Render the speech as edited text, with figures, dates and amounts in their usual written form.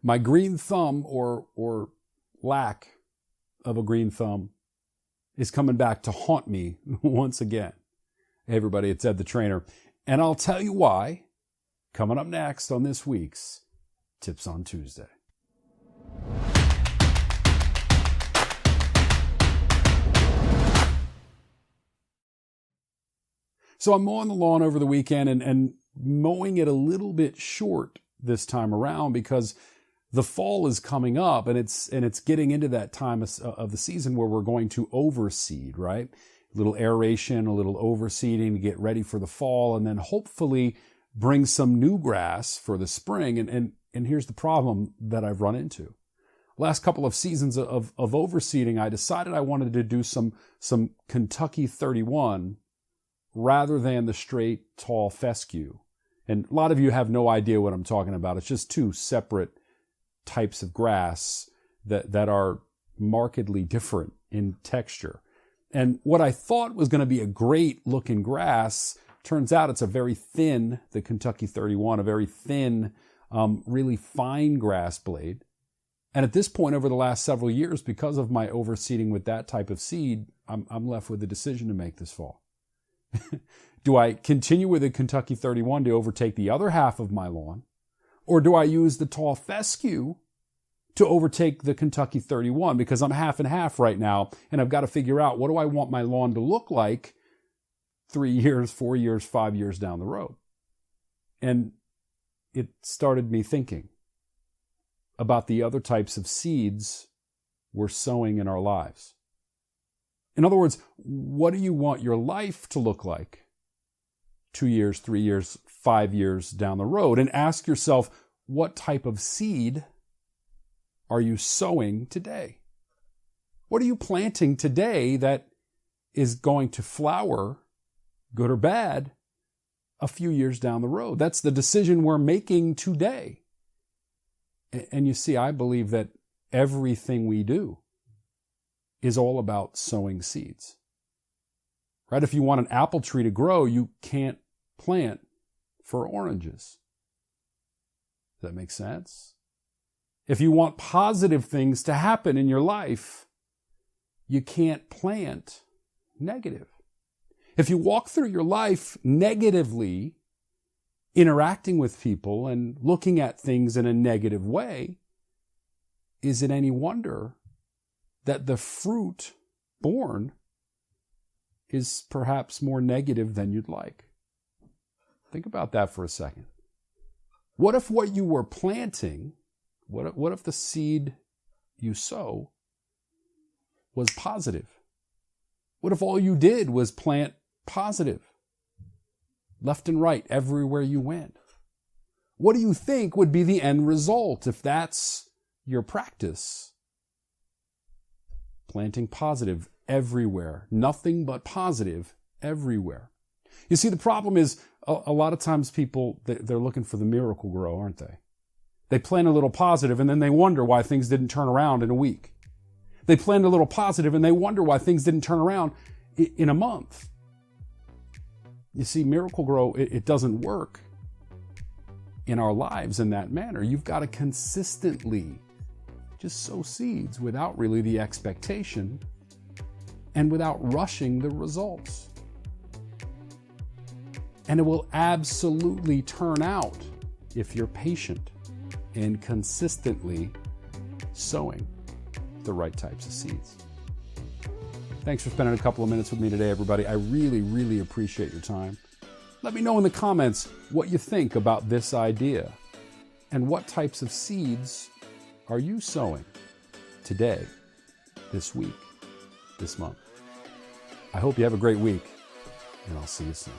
My green thumb or lack of a green thumb is coming back to haunt me once again. Hey everybody, it's Ed the Trainer, and I'll tell you why coming up next on this week's Tips on Tuesday. So I'm mowing the lawn over the weekend and mowing it a little bit short this time around because the fall is coming up and it's getting into that time of the season where we're going to overseed, right? A little aeration, a little overseeding to get ready for the fall, and then hopefully bring some new grass for the spring. And here's the problem that I've run into. Last couple of seasons of overseeding, I decided I wanted to do some Kentucky 31 rather than the straight tall fescue. And a lot of you have no idea what I'm talking about. It's just two separate types of grass that are markedly different in texture. And what I thought was going to be a great looking grass, turns out it's a very thin, the Kentucky 31, a very thin, really fine grass blade. And at this point over the last several years, because of my overseeding with that type of seed, I'm left with a decision to make this fall. Do I continue with the Kentucky 31 to overtake the other half of my lawn? Or do I use the tall fescue to overtake the Kentucky 31? Because I'm half and half right now, and I've got to figure out, what do I want my lawn to look like 3 years, 4 years, 5 years down the road? And it started me thinking about the other types of seeds we're sowing in our lives. In other words, what do you want your life to look like 2 years, 3 years, 5 years down the road? And ask yourself, what type of seed are you sowing today? What are you planting today that is going to flower, good or bad, a few years down the road? That's the decision we're making today. And you see, I believe that everything we do is all about sowing seeds. Right? If you want an apple tree to grow, you can't plant for oranges. Does that make sense? If you want positive things to happen in your life, you can't plant negative. If you walk through your life negatively, interacting with people and looking at things in a negative way, is it any wonder that the fruit born is perhaps more negative than you'd like? Think about that for a second. What if what you were planting, what if the seed you sow was positive? What if all you did was plant positive, left and right, everywhere you went? What do you think would be the end result if that's your practice? Planting positive everywhere, nothing but positive everywhere. You see, the problem is a lot of times people, they're looking for the miracle grow, aren't they? They plant a little positive and then they wonder why things didn't turn around in a week. They plant a little positive and they wonder why things didn't turn around in a month. You see, miracle grow, it doesn't work in our lives in that manner. You've got to consistently just sow seeds without really the expectation and without rushing the results. And it will absolutely turn out if you're patient and consistently sowing the right types of seeds. Thanks for spending a couple of minutes with me today, everybody. I really, really appreciate your time. Let me know in the comments what you think about this idea and what types of seeds are you sowing today, this week, this month. I hope you have a great week, and I'll see you soon.